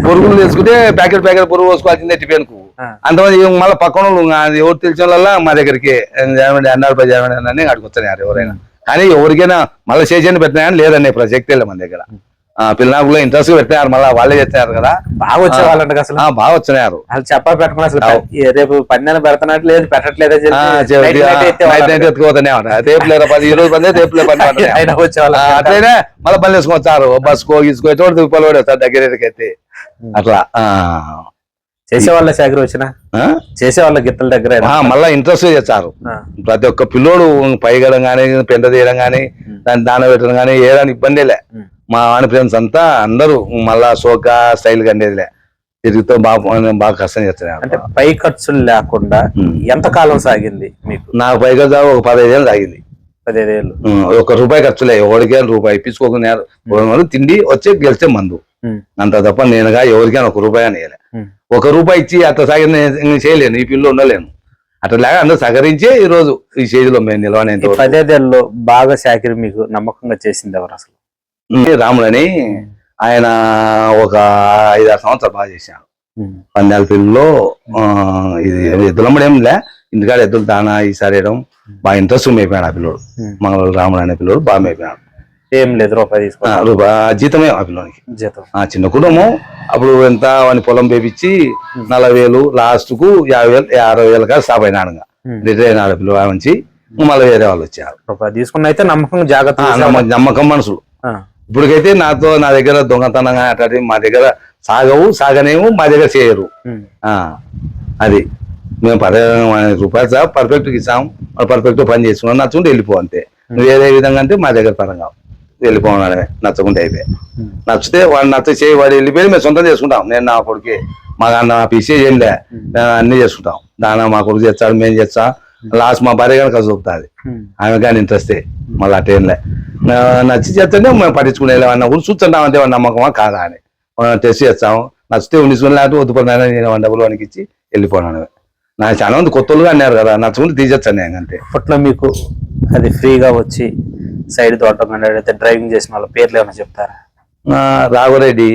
బొరుగులు తీసుకుంటే ప్యాకెట్ పురుగు పోసుకోవాల్సిందే టిఫిన్కు. అంతమంది మళ్ళీ పక్కన ఎవరు తెలిసిన వాళ్ళ మా దగ్గరికి అన్నాడు అడుగుతున్నారు ఎవరైనా. కానీ ఎవరికైనా మళ్ళీ చేసేది పెట్టినా లేదనే ప్రసక్తి లేదు మన దగ్గర. పిల్లలు ఇంట్రెస్ట్ పెట్టినారు, మళ్ళీ వాళ్ళే చేస్తున్నారు కదా. బాగా వచ్చేవాళ్ళంట అసలు, బాగా వచ్చినారు. వాళ్ళు చెప్పా పెట్టుకుని అసలు రేపు పన్నెన పెడతానట్టు లేదు, పెట్టట్లేదు ఎత్తుకోతానే రేపు లేరా 10 పని రేపులే పని వచ్చేవాళ్ళు. అట్లనే మళ్ళీ పని వేసుకొచ్చారు, బస్కో గీసుకో చోటు పిల్లలు దగ్గరికి అయితే అట్లా చేసేవాళ్ళ శాఖ వచ్చిన చేసేవాళ్ళ గిత్తల దగ్గర మళ్ళీ ఇంట్రెస్ట్ చేస్తారు. ప్రతి ఒక్క పిల్లోడు పైగడం గానీ, పెంట తీయడం గానీ, దాన్ని దాన పెట్టడం గానీ ఏదైనా ఇబ్బంది లే. మా వాడి ఫ్రెండ్స్ అంతా అందరూ మళ్ళా సోకా స్టైల్ కండేదిలే తిరుగుతూ బాగా కష్టం చేస్తున్నారు. అంటే పై ఖర్చులు లేకుండా ఎంత కాలం సాగింది మీకు? నాకు పై ఖర్చు ఒక 15 ఏళ్ళు సాగింది. 15 ఏళ్ళు ₹1 ఖర్చులే, ఎవరికైనా రూపాయి ఇప్పించుకోకున్నారు. తిండి వచ్చి గెలిస్తే మందు అంత తప్ప నేనుగా ఎవరికైనా ₹1 అని వేయలే. ₹1 ఇచ్చి అట్లా సాగి చేయలేను, ఈ పిల్లలు ఉండలేను. అట్లా లేక అందరూ సహకరించే ఈ రోజు ఈ స్టేజ్లో మేము నిలవనే. 15 ఏళ్ళలో బాగా శాఖరి మీకు నమ్మకంగా చేసింది ఎవరు అసలు? రాములని ఆయన ఒక 5-6 సంవత్సరాలు బాగా చేశాడు. పందాల పిల్లల్లో ఇది ఎద్దులమ్మడు ఏం లే, ఇంటికాడ ఎద్దులు దానా ఈసారి వేయడం బాగా ఇంట్రెస్ట్ మేపాడు ఆ పిల్లోడు. మంగళూరు రాముడు అనే పిల్లోడు బాగా మేపాడు. ఏం లేదు రూపాయి జీతమే ఆ పిల్లోనికి. చిన్న కుటుంబం అప్పుడు ఎంత వాని పొలం పేపించి 40,000 లాస్ట్ కు 50,000 60,000 స్టాప్ అయినాడు. రిటైర్ అయినాడు పిల్లలు నుంచి. మళ్ళీ వేరే వాళ్ళు వచ్చారు తీసుకున్న అయితే నమ్మకం జాగ్రత్త నమ్మకం మనుషులు. ఇప్పటికైతే నా దగ్గర దొంగతనంగా అట్లాంటి మా దగ్గర సాగనేమో మా దగ్గర చేయరు. అది మేము ₹10 పర్ఫెక్ట్ ఇచ్చాము, పర్ఫెక్ట్ పని చేసుకున్నాం, నచ్చుకుంటే వెళ్ళిపో అంతే. వేరే విధంగా అంటే మా దగ్గర పరంగా వెళ్ళిపోవడమే, నచ్చకుంటే అయిపోయి. నచ్చితే వాడు చేయి వాడు వెళ్ళిపోయి మేము సొంతం చేసుకుంటాం. నేను నా కొడుకే మా పిసే ఏం లే, అన్ని చేసుకుంటాం. దాని మా కొడుకు చేస్తాడు, మేము చేస్తా. లాస్ట్ మా భార్య కానీ కలిసి దొరుకుతుంది, ఆమె కానీ ఇంట్రెస్టే. మళ్ళీ అటేంలే నచ్చి చేస్తుంటే మేము పట్టించుకునే అన్న కూడా చూస్తుంటాం అంతే. నమ్మకమా కాదా అని టెస్ట్ చేస్తాము. నచ్చితే ఉండిసుకుని లేకపోతే వద్దుపడినా నేను డబ్బులు వానికి ఇచ్చి వెళ్ళిపోయినాను. నాకు చాలా మంది కొత్తలుగా అన్నారు కదా, నచ్చుకుంటే తీసేస్తాను నేను అంతే. అప్పట్లో మీకు అది ఫ్రీగా వచ్చి సైడ్ తోటం అయితే డ్రైవింగ్ చేసిన వాళ్ళ పేర్లు ఏమైనా చెప్తారా? రాఘవరెడ్డి,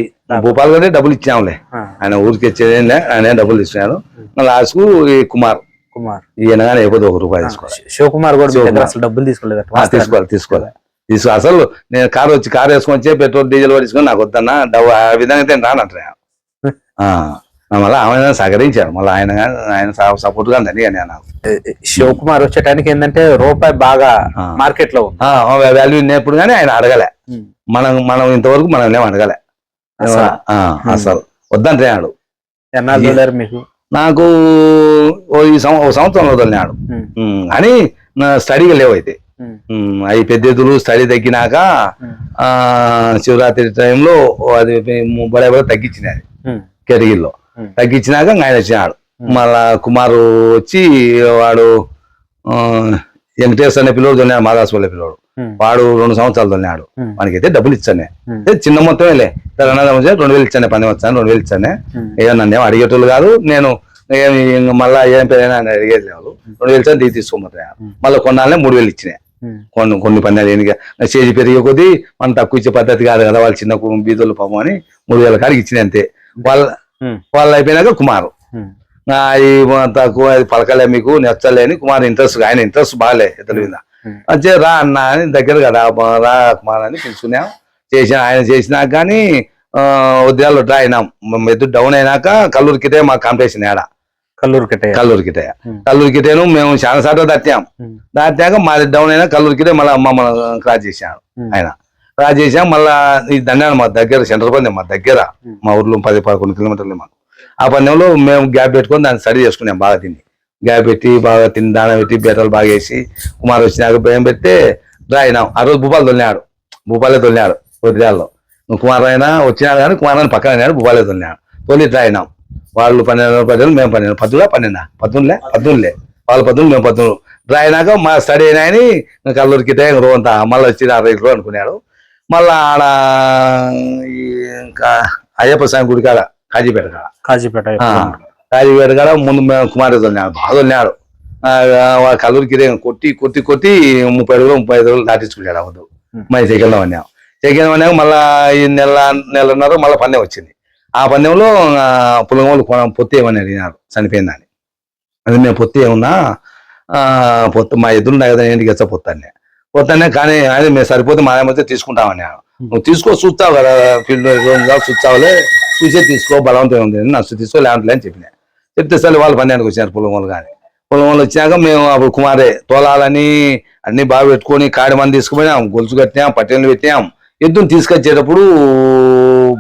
భూపాల్ గారే డబ్బులు ఇచ్చాములే, ఆయన ఊరికి వచ్చేదేలే, ఆయన డబ్బులు ఇచ్చినారు. లాస్ట్ కు కుమార్ ఈయన కానీ అయిపోతే ₹1 తీసుకోవాలి. శివకుమార్ కూడా అసలు డబ్బులు తీసుకోవాలి. అసలు నేను కారు వేసుకొని వచ్చి పెట్రోల్ డీజిల్ పట్టించుకొని నాకు వద్దన్నా డబ్బు ఆ విధంగా రానంటున్నా. మళ్ళీ ఆయన సహకరించారు, మళ్ళీ ఆయన సపోర్ట్ గా అండి. నాకు శివకుమార్ వచ్చే టైంకి ఏంటంటే రూపాయి బాగా మార్కెట్ లో వాల్యూ ఉన్నప్పుడు కానీ ఆయన అడగలే. మనం ఇంతవరకు మనం ఏం అడగలే అసలు వద్దంటున్నాడు. ఎన్నాళ్ళు మీకు? నాకు ఈ సంవత్సరంలో వదిలినాడు అని స్టడీగా లేవు. అయితే అవి పెద్ద ఎద్దులు స్టడీ తగ్గినాక శివరాత్రి టైంలో అది బడే తగ్గించినది కెరగిల్లో. తగ్గించినాక ఆయన వచ్చినాడు. మళ్ళా కుమారు వచ్చి వాడు వెంకటేశ్వర అనే పిల్లోడు దొన్నాడు, మాదాసుపల్లి పిల్లోడు. వాడు 2 సంవత్సరాలు దొన్నాడు. వానికైతే డబ్బులు ఇచ్చానే, చిన్న మొత్తమేలే. 2,000 ఇచ్చానే, 10 వచ్చాను, 2,000 ఇచ్చానే. ఏదో నన్ను అడిగేటోళ్ళు కాదు. నేను మళ్ళా ఏం పేరైనా అడిగేది లేవు. 2,000 ఇచ్చాను, తీసుకోమంటారు. మళ్ళీ కొన్నాళ్ళే 3,000 ఇచ్చినాయి. కొన్ని పన్నెలు ఎన్నిక చేసి పెరిగే కొద్దీ మనం తక్కువ ఇచ్చే పద్ధతి కాదు కదా. వాళ్ళు చిన్న బీదోళ్ళు పాపం అని 3,000 కాడికి ఇచ్చినాయి అంతే. వాళ్ళు అయిపోయినాక కుమారు తక్కువ పలకలే మీకు నచ్చలే అని కుమార్ ఇంట్రెస్ట్, ఆయన ఇంట్రెస్ట్ బాగాలే ఇతని మీద. వచ్చే రా అన్న అని దగ్గర కదా, రా కుమార్ అని పిలుచుకున్నాం. ఆయన చేసినాక కానీ ఉద్యాలు డ్రా అయినాం. ఎద్దు డౌన్ అయినాక కల్లూరు కిటే మా కాంపిటీషన్ ఏడా కల్లూరు కిటేను మేము చాలా సార్లు దాటాక మాది డౌన్ అయినా కల్లూరు కిటే మళ్ళీ మమ్మల్ని క్రాస్ చేశాను. ఆయన క్రాస్ చేసాం. మళ్ళా ఈ దండాను మా దగ్గర సెంటర్ పందెం మా దగ్గర, మా ఊర్లో 10-11 కిలోమీటర్లు మాకు. ఆ పందెంలో మేము గ్యాప్ పెట్టుకొని దాన్ని స్టడీ చేసుకున్నాం. బాగా గ్యాప్ పెట్టి బాగా దాన పెట్టి బేటలు బాగా వేసి కుమార్ వచ్చినాక భయం పెడితే డ్రా అయినాం. ఆ రోజు భూపాలే తొలినాడు వదిలాల్లో. కుమార్ అయినా వచ్చినాడు కానీ కుమార్ అని పక్కన అయినాడు, భూపాలే తొలినాడు. తొలి డ్రా అయినాం. వాళ్ళు 12 మేము 12 12 వాళ్ళు 12 మేము 12 డ్రా అయినాక మా స్టడీ అయినాయని కల్లూరికి అంతా మళ్ళీ వచ్చి 60 అనుకున్నాడు. మళ్ళా ఆడ ఇంకా అయ్యప్ప స్వామి గుడి కాడ కాజీపేట కాడ ముందు మేము కుమార్ తొలినాడు, బాగా తొలినాడు. వాడు కల్లూరికి కొట్టి 30 అడుగులు 35 అడుగులు దాటించుకున్నాడు. అవద్దు మరి సెకండ్ అన్నాం. మళ్ళా ఈ నెలన్నర మళ్ళీ పందెం వచ్చింది. ఆ పందెంలో పులగోలు పొత్తు ఏమని అడిగినారు చనిపోయిందని. అది మేము పొత్తు ఏమన్నా పొత్తు మా ఎదురుండే కదా ఏంటికి వచ్చా పొత్తాన్ని పోతానే, కానీ ఆయన మేము సరిపోతే మా ఏమైతే తీసుకుంటామని. నువ్వు తీసుకో చూస్తావు కదా ఫీల్డ్ చూస్తావులే, చూసే తీసుకో బలవంతం ఉంది నచ్చు తీసుకో లేదంటే అని చెప్పినా. చెప్తే సరే వాళ్ళు పందానికి వచ్చినారు పులగోలు. కానీ పులగోలు వచ్చినాక మేము అప్పుడు కుమారే తోలాలని అన్ని బాగా పెట్టుకొని కాడి మంది తీసుకుపోయినాం, గొలుసు కట్టినాం, పట్టెలు పెట్టాం. ఎద్దును తీసుకొచ్చేటప్పుడు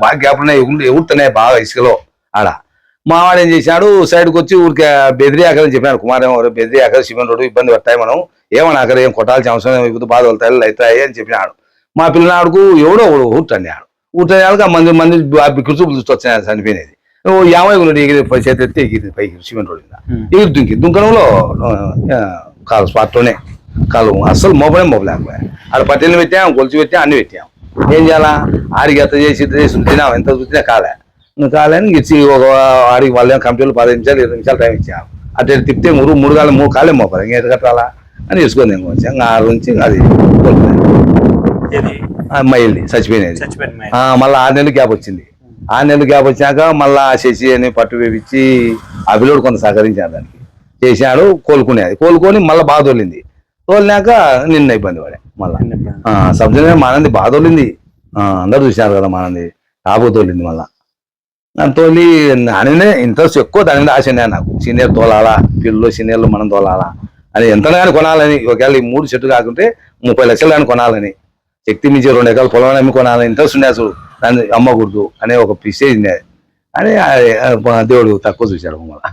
బాగా గ్యాప్లు ఎగురుతున్నాయి బాగా ఇసుకలో. ఆడ మావాడు ఏం చేశాడు, సైడ్కి వచ్చి ఊరికే బెదిరి ఆకలి చెప్పాను. కుమారేమో బెదిరి ఆకలి సిమెంట్ రోడ్డు ఇబ్బంది పడతాయి, మనం ఏమన్నా ఆకలి ఏం కొట్టాల్సిన అవసరం ఇప్పుడు బాధ వెళ్తాయి అవుతాయి అని చెప్పినాడు. మా పిల్లనాడుకు ఎవడో ఒకడు ఊటండి ఆడు ఊటేళ్ళకి మంది బిక్కుచూపులు చూస్తొచ్చాయి చనిపోయినది. 50 గుండు ఎగిరి చేతి ఎత్తి ఎగిరి పైకి సిమెంట్ రోడ్డు ఎగిరి దుంకడంలో కాలు స్పాట్లోనే కాలు అస్సలు మోపలేకపోయా. ఆడ పట్టెలు పెట్టాం, గొలుసు పెట్టాం, అన్ని పెట్టాం. ఏం చేయాలా, ఆడికి ఎంత చేసి తినాం, ఎంత చూసినా కాలేని ఇచ్చి ఒక ఆడికి వాళ్ళేమో కంపెనీలు 15 నిమిషాలు 20 నిమిషాలు టైం ఇచ్చాం. అటు తిప్పితే 3 కాలే మోపాలి, ఇంకా ఎటు కట్టాలా అని వేసుకొని నేను వచ్చాం. 6 నుంచి అది అమ్మాయిల్ని చచ్చిపోయినది. మళ్ళీ 6 నెలలు గ్యాప్ వచ్చింది. 6 నెలలు గ్యాప్ వచ్చాక మళ్ళా శశి అని పట్టు వేపించి ఆ పిల్లోడు కొంత సహకరించాడు, దానికి చేసినాడు. కోలుకొని మళ్ళీ బాధ తోలింది. తోలినాక నిన్న ఇబ్బంది పడే మళ్ళా సబ్జెక్ట్ మానంది బాధ తోలింది. అందరు చూసినారు కదా మానంది టాపు తోలింది. మళ్ళా తోలి అనే ఇంట్రెస్ట్ ఎక్కువ దాని మీద ఆశ నాకు. సీనియర్ తోలాలా, పిల్లలు సీనియర్లు మనం తోలాలా అని ఎంతగా కానీ కొనాలని. ఒకవేళ ఈ 3 చెట్లు కాకుంటే 30 లక్షలు కానీ కొనాలని, శక్తి మించి 2 ఎకరాలు పొలం అమ్మి కొనాలని ఇంట్రెస్ట్ ఉండే. అసలు దాన్ని అమ్మకూడదు అనే ఒక పిసేజ్ ఉండేది. అని దేవుడు తక్కువ చూశాడు మమ్మల్ని.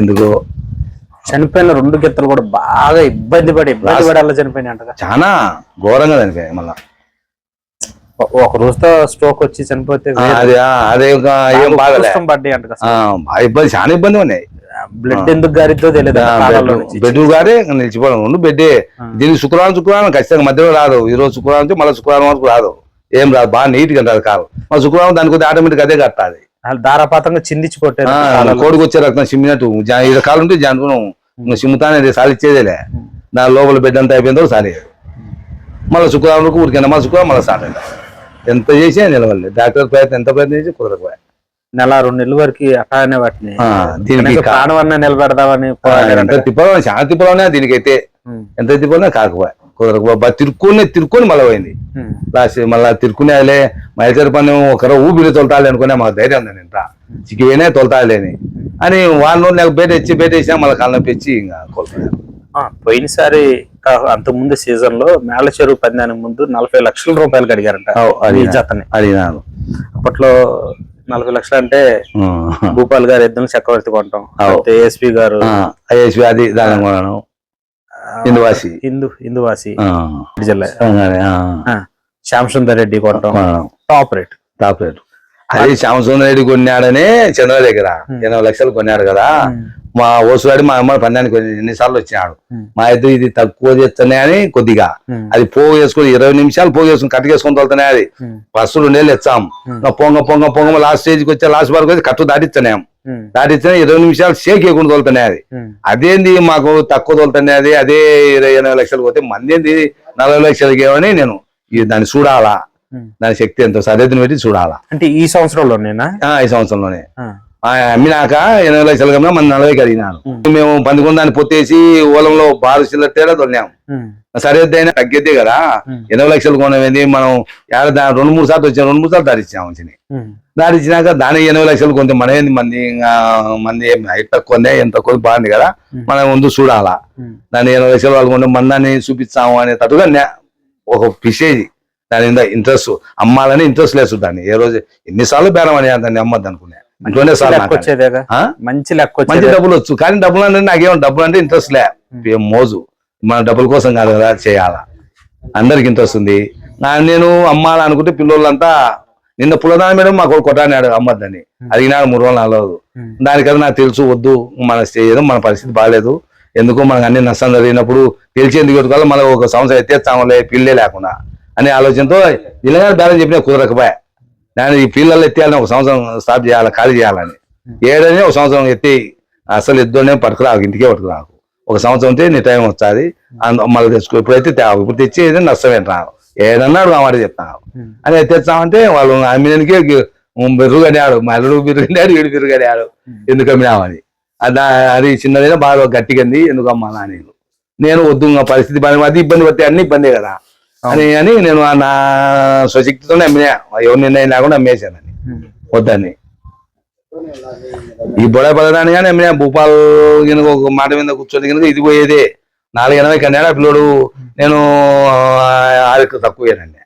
ఎందుకు చనిపోయిన 2 గిత్తలు కూడా బాగా ఇబ్బంది పడి అలా చనిపోయినాయి అంట. చాలా ఘోరంగా చనిపోయాయి. మళ్ళా ఒక రోజుతో స్ట్రోక్ వచ్చి చనిపోతే అదే ఏం బాగా పడ్డాయి అంట. ఇబ్బంది, చాలా ఇబ్బంది ఉన్నాయి. బ్లడ్ ఎందుకు గారితో తెలియదు, బెడ్ గారే నిలిచిపోవడం 2 బెడ్డే. దీనికి శుక్రవారం ఖచ్చితంగా మధ్యలో రాదు. ఈ రోజు శుక్రవారం నుంచి మళ్ళీ శుక్రవారం వరకు రాదు, ఏం రాదు, బాగా నీట్ గా ఉంటుంది కాదు. మా శుక్రవారం దానికి కొద్దిగా ఆటోమేటిక్ అదే కట్టాలి. ధారాపాతంగా చిందించి కొట్టారు. కోడికి వచ్చే రక్తం సిమ్మినట్టు ఇది కాలు ఉంటే జనుకున్నాం సిమ్ముతానే సాలిచ్చేదేలే. దాని లోపల బెడ్ అంతా అయిపోయిందో సాలి. మళ్ళీ శుక్రవారం వరకు ఊరికైనా మళ్ళీ శుక్రవారం మళ్ళీ స్టార్ట్ అయింది. ఎంత చేసి నిలవాలి, డాక్టర్ ప్రయత్నం ఎంత ప్రయత్నం చేసి కుదరకపోయా. 1-2 నెలల వరకు అట్లానే వాటిని దీనికి ప్రాణవన్న నిలబెడదామని తిప్పలు, చాలా తిప్పలోనే దీనికైతే ఎంత తిప్పలనే కాకపోయా కుదరకపోయా. తిరుక్కొని మళ్ళీ పోయింది. మళ్ళీ తిరుక్కునేలే మైసరి పని ఒకరు ఊపిరి తొలతాలి అనుకునే మాకు ధైర్యం ఉంది. ఇంత చిక్కిపోయినా తొలతాలి అని వాళ్ళు నాకు బయట వేసినా మళ్ళీ కాళ్ళ నొప్పి ఇచ్చి ఇంకా కోల్పోయాను. పోయినసారి అంతకుముందు సీజన్ లో మేళ చెరువు పందానికి ముందు 40 లక్షల రూపాయలు అడిగారంట జతని. అడిగినాను. అప్పట్లో 40 లక్షలు అంటే భూపాల్ గారు ఎద్దులు చక్రవర్తి కొంటాం, ఏఎస్పీ గారు అది దాని కొన్నాను. హిందూవాసి జిల్లా శ్యామసుందర్ రెడ్డి కొంటాం టాప్ రేట్. అది శ్యామసుందర్ రెడ్డి కొన్నాడనే చంద్ర దగ్గర 80 లక్షలు కొన్నాడు కదా. మా ఓసుగాడి మా అమ్మ పందానికి ఎన్నిసార్లు వచ్చినాడు. మా ఇద్దరు ఇది తక్కువ చేస్తున్నాయి అని కొద్దిగా అది పోగు చేసుకుని 20 నిమిషాలు పోగు చేసుకుని కట్టుకేసుకొని తోలుతున్నాయి. అది ఫస్ట్ 2 నెలలు ఇచ్చాం. పొంగ లాస్ట్ స్టేజ్కి వచ్చే లాస్ట్ వరకు వచ్చి కట్టు దాటిస్తున్నాం. 20 నిమిషాలు షేక్ వేయకుండా తోలుతున్నాయి. అది అదేంది మాకు తక్కువ తోలుతున్నాయి. అదే 80 లక్షలు పోతే మంది ఏంది 40 లక్షలకి ఏమని నేను దాన్ని చూడాలా, దాని శక్తి ఎంతో సరిహద్దుని పెట్టి చూడాలా. అంటే ఈ సంవత్సరంలోనేనా? ఈ సంవత్సరంలోనే అమ్మినాక 80 లక్షలు కన్నా మన 40కి అడిగినాను. మేము 11 దాన్ని పొత్తేసి ఓలంలో బారు చిల్లర తేడా తొలినాం. సరిహద్దు అయినా తగ్గేదే కదా. 80 లక్షలు కొనేది మనం 2-3 సార్లు వచ్చాం, 2-3 సార్లు దాడిచ్చాము. దాడిచ్చినాక దానికి 80 లక్షలు కొంత మన ఏంది మంది హైట్ తక్కువ ఎంత తక్కువ బాగుంది కదా, మనం ముందు చూడాలా. దాన్ని 80 లక్షలు వాళ్ళు కొంటే మందాన్ని చూపిస్తాము అనేటట్టుగా ఒక పిసేజ్ దాని మీద ఇంట్రెస్ట్, అమ్మాలని ఇంట్రెస్ట్ లేదు. దాన్ని ఏ రోజు ఎన్నిసార్లు బేరం అని దాన్ని అమ్మద్దు అనుకునే ఇంట్లోనే సార్ మంచి డబ్బులు వచ్చు. కానీ డబ్బులు అంటే నాకేమో డబ్బులు అంటే ఇంట్రెస్ట్ లే, మోజు. మన డబ్బుల కోసం కాదు కదా చేయాలా, అందరికి ఇంట్రెస్ట్ ఉంది. నేను అమ్మాలనుకుంటే పిల్లలంతా నిన్న పులదాని మేడం మాకు కొట్టాడు అమ్మద్దని అడిగినాడు 3 రోజులు 4 రోజులు. దానికన్నా నాకు తెలుసు వద్దు, మన ఏదో మన పరిస్థితి బాగాలేదు, ఎందుకో మనకు అన్ని నష్టం జరిగినప్పుడు తెలిసేందుకు పెట్టుకోవాలి, మళ్ళీ ఒక సంవత్సరం ఎత్తేస్తాములే పిల్లే లేకుండా అనే ఆలోచనతో ఇలాగే బ్యాలెన్స్ చెప్పినా కుదరకపోయా. నేను ఈ పిల్లలు ఎత్తేయాలని ఒక సంవత్సరం స్టాప్ చేయాలి, ఖాళీ చేయాలని. ఏడనే ఒక సంవత్సరం ఎత్తి అసలు ఎద్దునే పట్టుకురాకు, ఇంటికే పట్టుకురాకు, ఒక సంవత్సరం ఉంటే నీ టైం వచ్చాది మళ్ళీ తెచ్చుకో. ఇప్పుడైతే తేవు, ఇప్పుడు తెచ్చి ఏదైనా నష్టం ఏంటి రావు, ఏదన్నాడు ఆ మాట చెప్తాను అని తెచ్చామంటే వాళ్ళు అమ్మినానికే బిర్రు కడియాడు మా అల్లుడు బిర్రు కడియాడు వీడు బిర్రు కడియాడు ఎందుకు అమ్మినామని అది చిన్నదైనా బాగా గట్టిగా ఎందుకు అమ్మాలా నేను వద్దు పరిస్థితి అది ఇబ్బంది పడితే అన్ని ఇబ్బందే కదా అని నేను నా స్వశక్తితోనే అమ్మినా ఎవరు నిర్ణయం లేకుండా అమ్మేశానని వద్దని ఈ బొడ పడదాని కానీ అమ్మినా భూపాల్ కనుక ఒక మాట మీద కూర్చొని కనుక ఇది పోయేదే 480 కన్నా పిల్లోడు నేను 6 తక్కువేనండి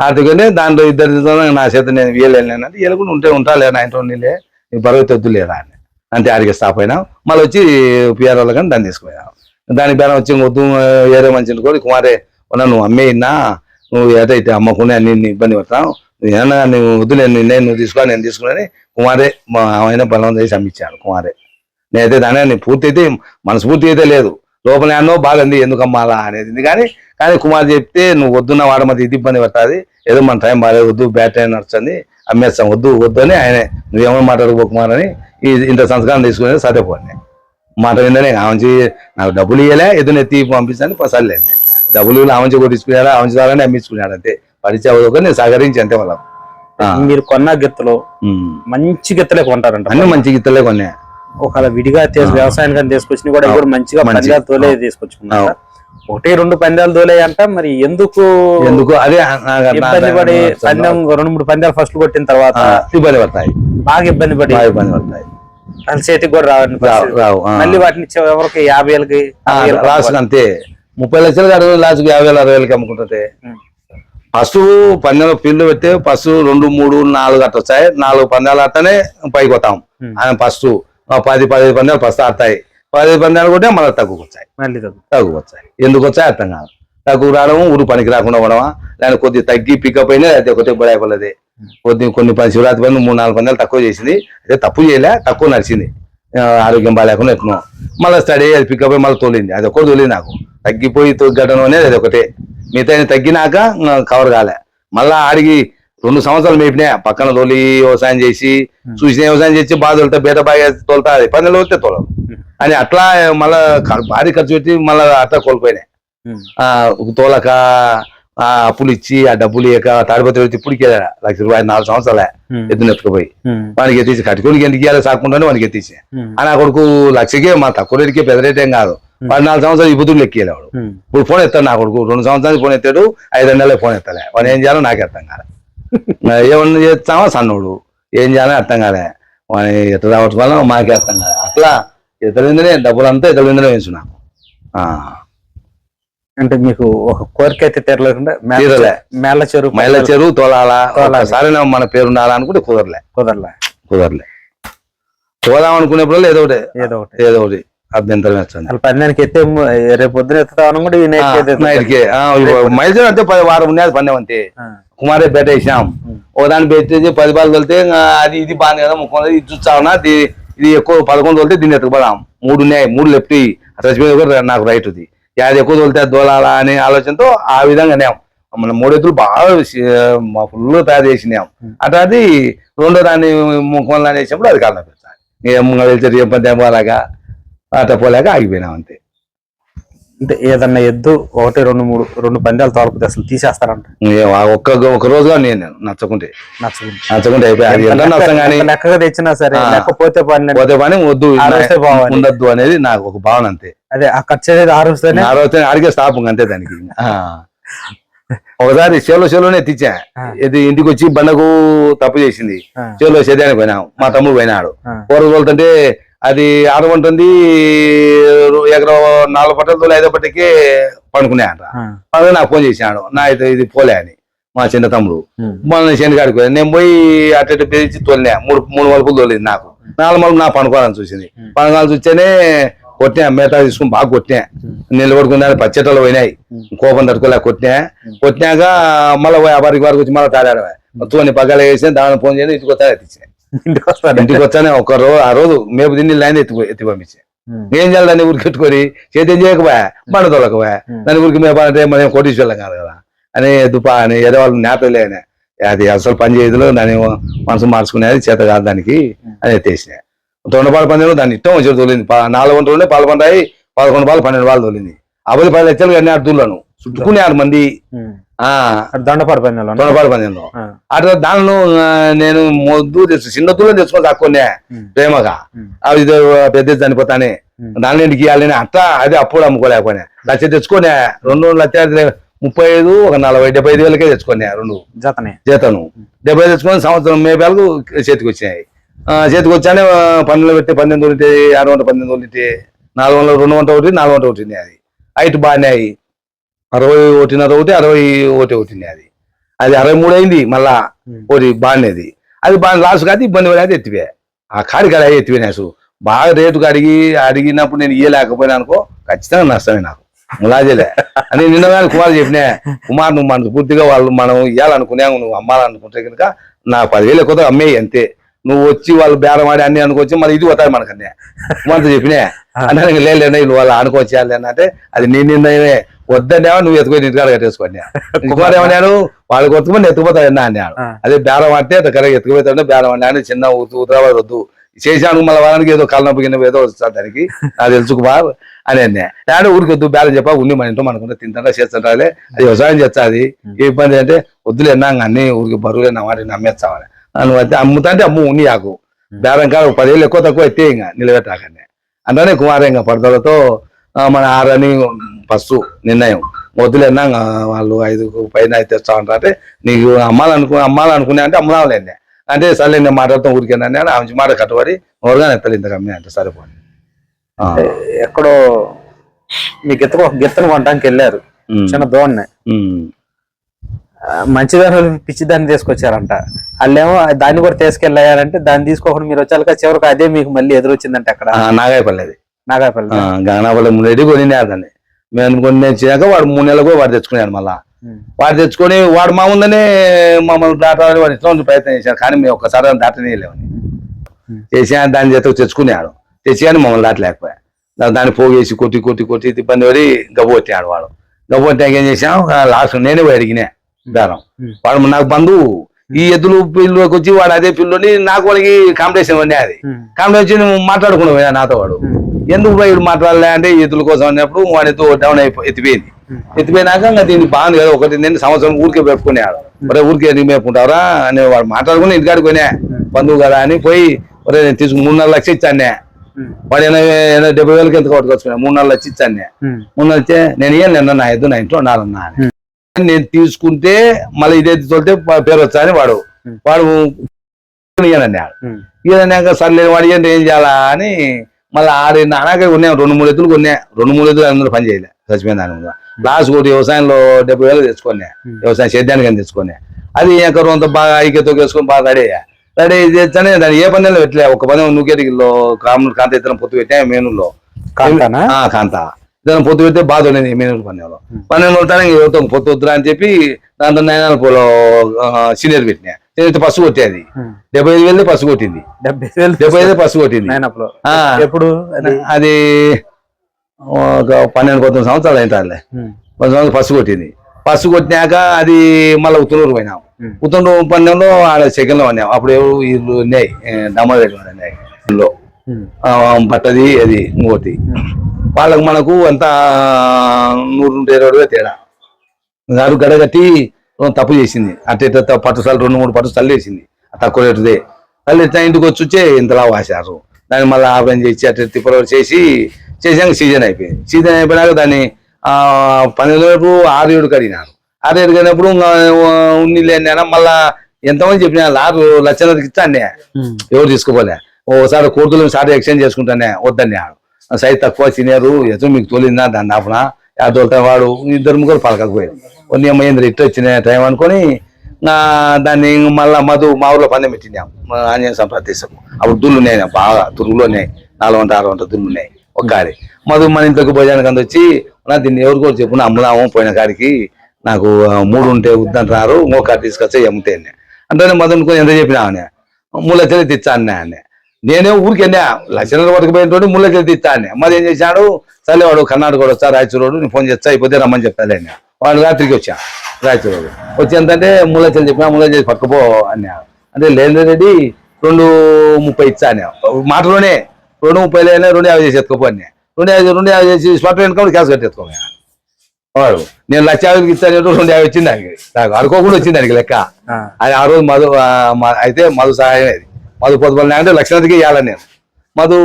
అందుకనే దాంట్లో ఇద్దరు నా చేత నేను వీయలేనంటే వీళ్ళకుండా ఉంటే ఉంటాలే నా ఇంట్లో నీళ్ళే నీ బరువు తెద్దులేరా అని అంతే ఆడికి స్టాప్ అయినా మళ్ళీ వచ్చి పిఆర్ వాళ్ళ కానీ దాన్ని తీసుకుపోయినా దానికి బేరం వచ్చి వద్దు వేరే మంచి కూడా కుమారే ఉన్నా నువ్వు అమ్మేయినా నువ్వు ఏదైతే అమ్మకుండా అన్ని ఇబ్బంది పడతావు ఏమన్నా నువ్వు వద్దు నేను తీసుకోవాలి నేను తీసుకున్నాను కుమారే ఆయన బలం చేసి అమ్మించాడు కుమారే నేనైతే దాని పూర్తి అయితే మనస్ఫూర్తి అయితే లేదు లోపల అన్నో బాగుంది ఎందుకు అమ్మాలా అనేది కానీ కుమార్ చెప్తే నువ్వు వద్దున్న వాడ మరి ఇది ఇబ్బంది పడుతుంది ఏదో మన టైం బాగాలేదు వద్దు బ్యాట్ టైం నడుస్తుంది అమ్మేస్తాం వద్దు అని ఆయన నువ్వేమో మాట్లాడుకో కుమార్ అని ఇంత సంస్కారం తీసుకునేది సరిపోయి మాట విందనే ఆమె నాకు డబ్బులు ఇవ్వలే ఎదురు ఎత్తి పంపిస్తాను సర్లేదు డబ్బులు ఆమె కొట్టించుకున్నాడా ఆమె ద్వారానే అమ్మించుకున్నాడు అంతే పరిచయం నేను సహకరించి అంతే వాళ్ళ మీరు కొన్న గిత్తలు మంచి గిత్తలే కొంటారంట అన్ని మంచి గిత్తలే కొన్నా ఒకవేళ విడిగా వ్యవసాయానికి తీసుకొచ్చిన కూడా ఇప్పుడు మంచిగా పందాలు తోలే తీసుకొచ్చుకున్నారు 1-2 పందాలు తోలే అంట మరి ఎందుకు అదే ఇబ్బంది పడి పందెం 2-3 పందాలు ఫస్ట్ కొట్టిన తర్వాత ఇబ్బంది పడతాయి బాగా ఇబ్బంది పడతాయి వాళ్ళ చేతికి కూడా రావు మళ్ళీ వాటిని ఎవరికి 50,000కి లాస్ట్ అంతే 30 లక్షలు కాదు లాస్ట్ 50,000 60,000కి అమ్ముకుంటుంది ఫస్ట్ పందెంలో ఫీల్డ్ పెడితే ఫస్ట్ 2, 3, 4 అట్ట వచ్చాయి 4 పందాలు ఆడతానే పైకి పోతాం ఆయన ఫస్ట్ 10-15 పందాలు ఫస్ట్ ఆడతాయి 15 పందాలు కూడా మళ్ళీ తక్కువ వచ్చాయి ఎందుకు వచ్చాయి అర్థం కాదు తక్కువ రావడం ఊరు పనికి రాకుండా పోవడమా లేని కొద్దిగా తగ్గి పికప్ అయినా అయితే ఒకటే బడైపోలేదు కొన్ని శివరాత్రి పనులు 3-4 పందాలు తక్కువ చేసింది అయితే తప్పు చేయలే తక్కువ నడిచింది ఆరోగ్యం బాగాలేకుండా ఎట్నో మళ్ళీ స్టడీ అది పికప్ అయి మళ్ళీ తోలింది అది ఒక్కటి తోలింది నాకు తగ్గిపోయి గట్టడం అనేది అది ఒకటే మిగతా తగ్గినాక కవర్ కాలే మళ్ళా ఆడికి 2 సంవత్సరాలు మేపినా పక్కన తోలి వ్యవసాయం చేసి చూసిన వ్యవసాయం చేసి బాగా తోలుతా బేట బాగా తోలుతా అది 10 వస్తే తోలదు అని అట్లా మళ్ళా భారీ ఖర్చు పెట్టి మళ్ళా అట్లా కోల్పోయినాయి తోలక అప్పులు ఇచ్చి ఆ డబ్బులు ఇక తాడిపత్రి పెడితే ఇప్పటికే ₹1,00,000 4 సంవత్సరాలే ఎద్దును ఎత్తుకుపోయి వానికి ఎత్తిసి కట్టుకోనికి ఎందుకు ఇవ్వాలి సాకుండానే వానికి ఎత్తిసి అని ఆ కొడుకు 1,00,000కే మా తక్కువ రేటుకే పెద్ద రేట్ ఏం కాదు 14 సంవత్సరాలు ఈ బుద్ధులు ఎక్కేవాడు ఇప్పుడు ఫోన్ ఎత్తాడు నా కొడుకు 2 సంవత్సరాలు ఫోన్ ఎత్తాడు 5 నెలలే ఫోన్ ఎత్తలే వాడు ఏం చేయాలో నాకు అర్థం కాలే ఏమన్నా చేస్తామో సన్నోడు ఏం చేయాలో అర్థం కాలే వాని ఎట్లా రావటం వల్ల మాకే అర్థం కాలే అట్లా ఇతరుందనే డబ్బులు అంతా ఇతరుందనే వేసు నాకు అంటే మీకు ఒక కోరిక అయితే తీరలేకుండా మేళ్ళ చెరువు తోలాలా ఒకసారి మన పేరు ఉండాలా అనుకుంటే కుదరలే పోదాం అనుకునేప్పుడు ఏదో ఒకటి అభ్యంతరం వచ్చింది పందానికి ఎత్తే రేపు పొద్దున ఎత్తుతామని కూడా మైల్చూరు అంటే 10 వారం ఉండేది పందెం అంతే కుమారే బేట వేసాం ఓ దాన్ని పెట్టేసి 10 బాల్ తోలితే అది ఇది బాగుంది కదా ముఖ్యం ఇది చూస్తావునా ఇది ఎక్కువ 11 తోలితే దీన్ని ఎత్తుకుపోదాం 3 ఉన్నాయి 3 లెఫ్ట్ కూడా నాకు రైట్ ఉంది యాది ఎక్కువ తోలితే దోలాలా అనే ఆలోచనతో ఆ విధంగా మన 3 ఎత్తులు బాగా ఫుల్ తయారు చేసినాం అట్లా అది 2వ దాన్ని ముఖంలో వేసినప్పుడు అది కాలం పెడతాను ఏమన్నా వెళ్తే ఏ పందెం పోలాగా అట్లా పోలేక ఆగిపోయినాం అంతే అంటే ఏదన్నా ఎద్దు 1-2 పందాలు తోలకపోతే అసలు తీసేస్తారంట ఒక రోజుగా నేను నచ్చకుంటే అయిపోయాయి లెక్కగా తెచ్చినా సరే లేకపోతే పని వద్దు ఉండద్దు అనేది నాకు ఒక భావన అంతే అదే ఆ ఖర్చు అనేది ఆరోజునే ఆడికే స్టాప్ అంతే దానికి ఒకసారి చెలోనే ఎత్తిచ్చా ఇది ఇంటికి వచ్చి బండకు తప్పు చేసింది చెలో సేదానికి పోయినాం మా తమ్ముడు పోయినాడు కూర తోలుతుంటే అది ఆడమంటుంది ఎకరం 4 పట్టలతో 5వ పట్టకే పండుకునే అంట నాకు ఫోన్ చేసినాడు నా ఇది పోలే అని మా చిన్న తమ్ముడు మన శనిగాడికి పోయి నేను పోయి అటు పేరించి తోలినా 3 మలుపులు తోలింది నాకు 4 మలుపు నాకు పండుకోవాలని చూసింది చూస్తేనే కొట్టినా మేతా తీసుకుని బాగా కొట్టినా నిలబడుకున్నా పచ్చటలు పోయినాయి కోపం తట్టుకోలేక కొట్టినాక మళ్ళీ పోయి వారికి వచ్చి మళ్ళీ తాడాడు మొత్తం పక్కన వేసి దాని ఫోన్ చేసి ఇంటికి వస్తా ఎత్తిచ్చా ఇంటికి వచ్చానే ఆ రోజు మేపు తిని లైన్ ఎత్తి పంపించా ఏం చేయాలి దాన్ని ఊరికి పెట్టుకొని చేతి ఏం చేయకపోయా బండ తోలకపోయా దాని ఊరికి మేపాలంటే మనం కోటీశ్వరం కాదు కదా అని దుపా అని ఏదో వాళ్ళు నేతలే అది అసలు పని చేయదులో దాన్ని మనసు మార్చుకునేది చేత కాదు దానికి అని ఎత్తేసిన 2 బాల్ పందెంలో దాన్ని ఇష్టం వచ్చి తోలింది 4 వంటలు పాలు పండాయి 11 బాల్ 12 బాల్ తోలింది 10 లక్షలు కానీ అడ్డులను చుట్టుకునే 6 మంది దొండపాడు పందెంలో దొండపాడు పందెంలో అట్లా దానిలో నేను మొద్దు చిన్న దూరం తెచ్చుకొని తక్కువనే ప్రేమగా అవి పెద్ద చనిపోతానే దాని ఇంటికి ఇవ్వాలని అట్లా అదే అప్పుడు అమ్ముకోలేకపోయినా లక్ష తెచ్చుకోనే 2,35,000 ఒక 40,000-75,000 వేలకే తెచ్చుకున్నా రెండు జతను 70 తెచ్చుకొని సంవత్సరం మేపాలకు చేతికి వచ్చినాయి. చేతికి వచ్చానే పన్నెండు పెట్టి 18 తోలితే 618 తోలితే 400 200 ఒకటి 400 ఒకటి అది హైట్ బాగానే 61.5 ఒకటి 61 ఒకటి అది 63 అయింది. మళ్ళా ఒకటి బాగానేది అది బాగా లాస్ట్ కాదు ఇబ్బంది పడేది ఎత్తివే ఆ కాడికి అలా ఎత్తిపోయినా అసలు బాగా రేటుకు అడిగినప్పుడు నేను ఇయ్యలేకపోయినా అనుకో ఖచ్చితంగా నష్టమే నాకు ములాజలే అని నిన్న కానీ కుమార్ చెప్పినా కుమార్ నువ్వు మనకు పూర్తిగా వాళ్ళు మనం ఇవ్వాలనుకునే నువ్వు అమ్మాలనుకుంటే కనుక నా 10,000 ఎక్కువ అమ్మేయి అంతే నువ్వు వచ్చి వాళ్ళు బేరం ఆడి అన్ని అనుకోవచ్చు మళ్ళీ ఇది పోతాయి మనకన్నా కుమార్తో చెప్పినా అంటే లేదండి నువ్వు వాళ్ళు అనుకోవచ్చాలి అంటే అది నీ నిర్ణయమే వద్దనేవా నువ్వు ఎత్తుకొని ఇంటికాడ కట్టేసుకోండి కుమార్ ఏమన్నాడు వాళ్ళకి వస్తుమని ఎత్తుకుపోతాయన్నా అన్నాడు అదే బేరం అంటే కరెక్ట్ ఎత్తుకుపోతాడు బేరం అన్నాడు చిన్న ఉత్తరాబాద్ వద్దు చేసాను మళ్ళీ వాళ్ళకి ఏదో కళ్ళనొప్పి కింద ఏదో వస్తుంది దానికి నాకు తెలుసు కుమార్ అని అన్నా ఊరికి వద్దు బేరం చెప్పా ఉండి మన ఇంట్లో మనకుంటే తింటా చేస్తుంటాలే అది వ్యవసాయం చేస్తుంది ఏ ఇబ్బంది అంటే వద్దులు ఎన్నాక అన్ని ఊరికి బరువులే నా వాటిని నమ్మేస్తామని నువ్వు అయితే అమ్ముతా అంటే అమ్ము ఉన్ని ఆకు బేరం కాదు 10,000 ఎక్కువ తక్కువ అయితే ఇంకా నిలబెట్టాకనే అంటనే కుమార్ ఇంకా పడతలతో మన ఆరని ఫస్ట్ నిర్ణయం వద్దులేనా వాళ్ళు 5 పైన అయితే తెస్తా ఉంటారంటే నీకు అమ్మాలనుకునే అంటే అమ్మాలండి అంటే సరే నేను మాట్లాడుతాం ఊరికేనా ఆమె మాట కట్టుబడి ఎవరుగా ఎత్తలు ఇంత కమ్మి అంటే సరిపోండి. ఎక్కడో మీ గిత్తను కొనడానికి వెళ్ళారు చిన్న దోణ్ణి మంచిదాని పిచ్చిదాన్ని తీసుకొచ్చారంట వాళ్ళేమో దాన్ని కూడా తీసుకెళ్ళారంటే దాన్ని తీసుకోకుండా మీరు వచ్చాక చివరికి అదే మీకు మళ్ళీ ఎదురొచ్చిందంటే అక్కడ నాగాయపల్లి రెడీ కొనినారని మేము కొన్ని వచ్చాక వాడు 3 నెలలకు వాడు తెచ్చుకున్నాడు మళ్ళా వాడు తెచ్చుకొని వాడు మా ముందనే మమ్మల్ని దాటాలని వాడు ఇట్లా ప్రయత్నం చేశాను కానీ మేము ఒక్కసారి దాటనేయలేమని చేసా దాని చేత తెచ్చుకున్నాడు తెచ్చాను మమ్మల్ని దాటలేకపోయా దాన్ని పోగేసి కొట్టి ఇబ్బంది పడి గబ్బొట్టాడు వాడు గబ్బొట్టాక ఏం చేసాం లాస్ట్ నేనే పోయి అడిగినా బేరం వాడు నాకు బంధువు ఈ ఎద్దులు పిల్లలోకి వచ్చి వాడు అదే పిల్లని నాకు వాడికి కాంపిటీషన్ అన్నీ అది కాంపిటీషన్ మాట్లాడుకున్నా నాతో వాడు ఎందుకు వీడు మాట్లాడలే అంటే ఎద్దుల కోసం అన్నప్పుడు వాడితో డౌన్ ఎత్తిపోయినాక ఇంకా దీనికి బాగుంది కదా ఒకటి నేను సంవత్సరం ఊరికే పెట్టుకునేవాడు ఒరే ఊరికే ఎందుకు మేపుకుంటారా అని వాడు మాట్లాడుకుని ఇంటికాడికి పోయినా బంధువు కదా అని పోయి ఒరే నేను తీసుకు 3-4 లక్షలు ఇచ్చానే వాడు 70,000 ఎంత కొట్టుకొచ్చుకున్నా 3-4 లక్షలు ఇచ్చానే 3 వచ్చే నేను ఏం నిన్న నా ఎద్దు నా ఇంట్లో ఉన్నారన్నా నేను తీసుకుంటే మళ్ళీ ఇదే తోలితే పేరు వచ్చా అని వాడు ఇయ్యనన్నాడు ఇయ్యనన్నాక సర్లే వాడు ఇయ్యండి ఏం చేయాలా అని మళ్ళీ నాకే ఉన్నాయి 2-3 ఎద్దులు కొన్నా 2-3 ఎద్దులు అందరూ పని చేయలే చచ్చిపోయిన దాని మీద లాస్ట్ ఒకటి వ్యవసాయంలో 70,000 తెచ్చుకున్నా వ్యవసాయం సేద్యానికి అని తెచ్చుకున్నా అది ఎక్కడో అంత బాగా ఐక్యతో వేసుకొని బాగా రెడీ తెచ్చానే దాన్ని ఏ పందెంలో పెట్టలే ఒక పందెం నూకేటిలో కాంత ఇద్దరం పొత్తు పెట్టా మేనుల్లో కాంత ఇద్దరం పొత్తు పెడితే బాధ ఉండేది మేనూరు పందెంలో ఎవరితో పొత్తు వద్దురా అని చెప్పి దాంతో 9 సీనియర్ పెట్టినా నేనైతే పసుపు కొట్టేది 75,000 పసుపు కొట్టింది 75,000 పసుపు కొట్టింది ఎప్పుడు అది ఒక 12-19 సంవత్సరాలు అవుతారులే 10 సంవత్సరాలు పసుపు కొట్టింది పసుపు కొట్టినాక అది మళ్ళీ ఉత్తనూరు పోయినాం ఉత్తనూరు పందెంలో ఆడ సెకండ్ లో ఉన్నాం అప్పుడు ఇల్లు ఉన్నాయి దమ్మరెడ్డి ఉన్నాయి ఇల్లు పట్టది అది ఇంకోటి వాళ్ళకు మనకు అంతా 120 తేడా గారు గడగట్టి తప్పు చేసింది అట్టే పట్టుసార్లు 2-3 పట్టుసార్లు వేసింది తక్కువ రేటుదే తల్లి ఇంటికి వచ్చి ఇంతలా వాసారు దాన్ని మళ్ళీ ఆపరేషన్ చేసి అట్లా తిప్పలు చేసాక సీజన్ అయిపోయినాక దాన్ని 12 వైపు 6-7 కడిగినారు 6-7 కడిగినప్పుడు ఉన్నిలేనా మళ్ళా ఎంతమంది చెప్పినా 6 లక్షలకి ఇచ్చానే ఎవరు తీసుకోపోలే ఓసారి కోర్టులో సారి ఎక్స్చేంజ్ చేసుకుంటానే వద్దనే సైజ్ తక్కువ సీనియర్ ఎదురు మీకు తోలిందా దాన్ని ఆపన తోలుతా వాడు 2-3 పలకపోయారు కొన్ని అమ్మాయి ఇట్టు వచ్చిన టైం అనుకొని దాన్ని మళ్ళా మా ఊర్లో పందెం పెట్టినాం ఆంజనేయ సంప్రదేశం అప్పుడు దుళ్ళు ఉన్నాయి బాగా తురుగులు ఉన్నాయి 400-600 దుళ్ళు ఉన్నాయి ఒక్కడి మధు మన ఇంట్లోకి భోజనానికి అంత వచ్చి దీన్ని ఎవరికో చెప్పున అమ్ముదాము పోయిన కాడికి నాకు 3 ఉంటే వద్దంటున్నారు ఇంకొక తీసుకొచ్చే అమ్ముతే అంటే మధునుకొని ఎంత చెప్పినా 3 లక్షలు తెచ్చా అన్న నేనే ఊరికి వెళ్ళా లక్షల పట్టుకుపోయినటువంటి 3 లక్షలు తెచ్చా అన్న మరి ఏం చేశాడు సరే వాడు కర్ణాటక వాడు వచ్చా రాయచూరు నేను ఫోన్ చేస్తా అయిపోతే రమ్మని చెప్తాలే వాడు రాత్రికి వచ్చా రాయచూరు వచ్చి ఎంతంటే 3 లక్షలు చెప్పినా 3 లక్షలు పట్టుకుపో అన్నాడు అంటే లేదు రెడ్డి 2:30 ఇచ్చా అన్నా మాటలోనే 2:30 2:50 చేసి ఎత్తుకోపో అన్నా 2:50 చేసి స్పాట్ క్యాష్ కట్టి ఎత్తుకోమా వాడు నేను 1,50,000 ఇస్తాను 2,50,000 వచ్చింది దానికి, నాకు అనుకోకుండా వచ్చింది దానికి లెక్క. అది ఆ రోజు మధు అయితే మధు సహాయం అది మధు పొద్దుపల్లి అంటే లక్షణాధికి ఇవ్వాలని నేను మధు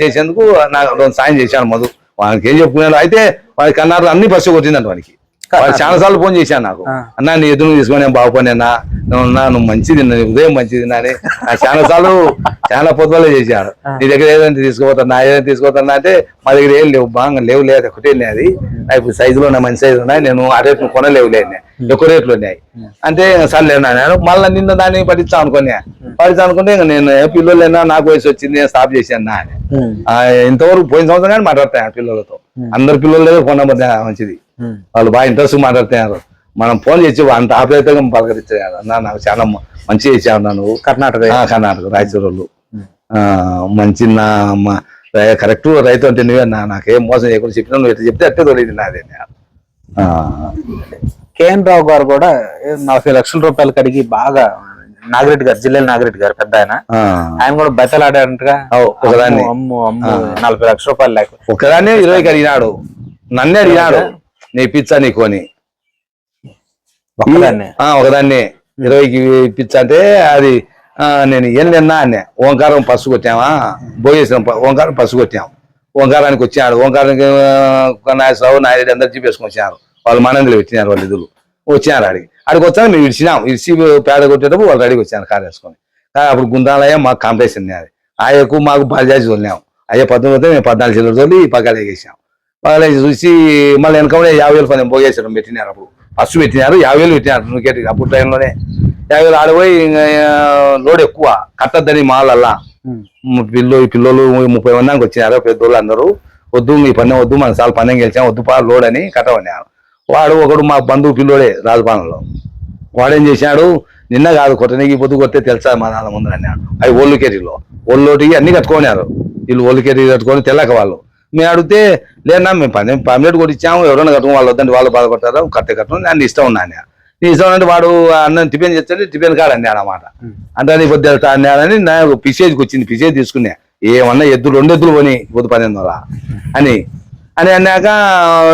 చేసేందుకు నాకు సాయం చేశాను. మధు వానికి ఏం చెప్పుకున్నాడు అయితే వాడి కన్నారు అన్ని బస్సు కొట్టిందంట వానికి. వాడు చాలా సార్లు ఫోన్ చేశాను నాకు, అన్నా నీ ఎదురు తీసుకొని నేను బాగుపడినా నువ్వు మంచిది ఉదయం మంచిది అని చాలా సార్లు చాలా పొద్దులే చేశాడు. నీ దగ్గర ఏదైనా తీసుకోపోతున్నా ఏదైనా తీసుకోపోతున్నా అంటే మా దగ్గర ఏం లేవు బాగా లేవు లేదు ఒకటే అది ఇప్పుడు సైజులో ఉన్నాయి మంచి సైజు ఉన్నాయి నేను ఆ రేట్లు కొనలేవు లేదు ఎక్కువ రేట్లు ఉన్నాయి అంటే సర్లేనా నేను మళ్ళీ నిన్న దాన్ని పట్టించాను అనుకుంటే ఇంకా నేను పిల్లలైనా నాకు వయసు వచ్చింది నేను స్టాప్ చేశాను అని ఇంతవరకు పోయిన సంవత్సరం కానీ మాట్లాడతాను పిల్లలతో. అందరు పిల్లలు ఫోన్ నెంబర్ మంచిది, వాళ్ళు బాగా ఇంట్రెస్ట్ మాట్లాడుతున్నారు. మనం ఫోన్ చేసి అంత ఆప్యాయతగా పలకరించారు. అన్న నాకు చాలా మంచిగా చేసావు నువ్వు. కర్ణాటక రాయచూరు వాళ్ళు మంచి కరెక్ట్ రైతు అంటే నువ్వే నాకేం మోసం చేయకుండా చెప్పినా నువ్వు ఎట్లా చెప్తే అట్టే తొలిది నాదే. కేఎన్ రావు గారు కూడా 40 లక్షల రూపాయలు కడిగి బాగా నాగిరెడ్డి గారు జిల్లా నాగిరెడ్డి గారు పెద్ద ఆయన కూడా బెత్తలాడారంటగా ఒకదాన్ని 40 లక్షల రూపాయలు లేక ఒకదాన్ని 20కి అడిగినాడు, నన్నే అడిగినాడు నీ పిచ్చా నీకు అని. ఒకదాన్ని 20కి ఇప్పించా అంటే అది నేను ఏం తిన్నా అనే ఓంకారం పసుపు కొట్టామా భోగేశ్వరం ఓంకారం పసుపు కొట్టాము. ఓంకారానికి వచ్చాడు, ఓంకారానికి నాగేశ్వరరావు నాయుడు అందరు చూపేసుకొని వచ్చారు. వాళ్ళు మనందులు పెట్టినారు, వాళ్ళు ఇద్దరు వచ్చారు. అడిగి వచ్చాను మేము ఇడిచి పేడ కొట్టేటప్పుడు వాళ్ళు రెడీకి వచ్చాను కారు వేసుకొని. అప్పుడు గుండాలయ్య మాకు కాంపిటీషన్ అది ఆయకు మాకు బాధ్యత వదిలేము. అయ్యే 19 మేము 14 చిల్లర తోలి పగ్గాలు వేసాం. పగ్గాలు చూసి మళ్ళీ వెనకనే 50,000 పని భోగేశ్వరం పెట్టినారు. అప్పుడు ఫస్ట్ పెట్టినారు 50,000 పెట్టినారు నువ్వు అప్పుడు టైంలోనే 50,000 ఆడిపోయి లోడ్ ఎక్కువ కట్టద్దని మాలల్లా పిల్లలు 30 మందికి వచ్చినారు పెద్దోళ్ళు అందరూ. వద్దు మీ పని వద్దు మన సార్లు పని గెలిచాం వద్దు లోడ్ అని కట్టమన్నారు. వాడు ఒకడు మా బంధువు పిల్లోడే రాజపాలెంలో వాడేం చేశాడు నిన్న కాదు కొట్టనికి పొద్దు కొట్టే తెలుసా మా నాన్న ముందు అన్నాడు. అవి ఒళ్ళుకేరీలో ఒళ్ళోటికి అన్ని కట్టుకున్నారు వీళ్ళు ఒళ్ళుకేరీ కట్టుకొని తెల్లక వాళ్ళు. మేము అడిగితే లేదా మేము పర్మినెంట్ కొట్టించాము ఎవరైనా కట్టుకుని వాళ్ళు వద్దంటే వాళ్ళు బాధపడతారు కట్టడం నేను ఇష్టం ఉన్నా అన్న. నీ ఇష్టం అంటే వాడు అన్న టిఫిన్ చేస్తే టిఫిన్ కాడు అన్నాడు అన్నమాట. అంటే నీ పొద్దు వెళ్తా అన్నాడని నాకు పిసేజ్కి వచ్చింది. పిసేజ్ తీసుకున్నా ఏమన్నా 2 ఎద్దులు కొని పొద్దు 12 అని అన్నాక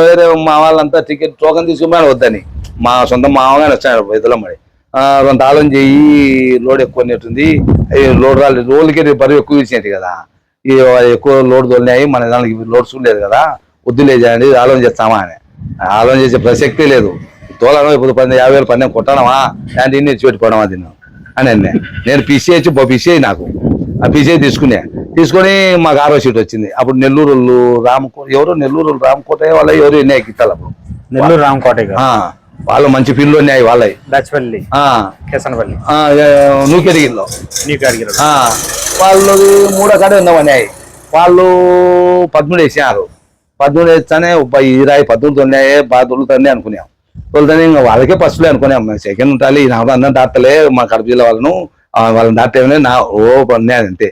వేరే మా వాళ్ళంతా టికెట్ టోకన్ తీసుకుని వద్దని మా సొంత మామగానే వచ్చాడు ఇద్దరు మరి కొంత ఆలోచన చెయ్యి లోడ్ ఎక్కువ ఉన్నట్టుంది లోడ్ రాలేదు రోజులకి బరువు ఎక్కువ ఇచ్చినట్టు కదా ఈ ఎక్కువ లోడ్ తోలినాయి మన దానికి లోడ్ చూడలేదు కదా వద్దులేదండి ఆలోచన చేస్తామా అని. ఆలోచన చేసే ప్రసక్తే లేదు. తోలను ఇప్పుడు 50,000 పని కొట్టడమా అంటే ఇన్ని పెట్టుకోవడమా తిన్నాం అని అన్నా. నేను పిసిఐ నాకు ఆ పిసిఐ తీసుకొని మాకు 6వ సీట్ వచ్చింది. అప్పుడు నెల్లూరు నెల్లూరు రామకోట వాళ్ళ ఎవరు ఎన్ని ఎక్కితారు అప్పుడు నెల్లూరు రామకోట వాళ్ళు మంచి పిల్లలు ఉన్నాయి వాళ్ళవి నూకెరిగిలో వాళ్ళు 3 కాడే ఉన్నామన్నాయి. వాళ్ళు 13 వేసినారు. 13 వేస్తానే 19 తొన్నాయే బాగా తొలుతానే అనుకున్నాం. తొలుతానే ఇంకా వాళ్ళకే ఫస్ట్లే అనుకున్నాం సెకండ్ ఉండాలి నాకు అందరం దాటలే మా కడప జిల్లా వాళ్ళని దాటేమనే నా పడినాయి అంతే.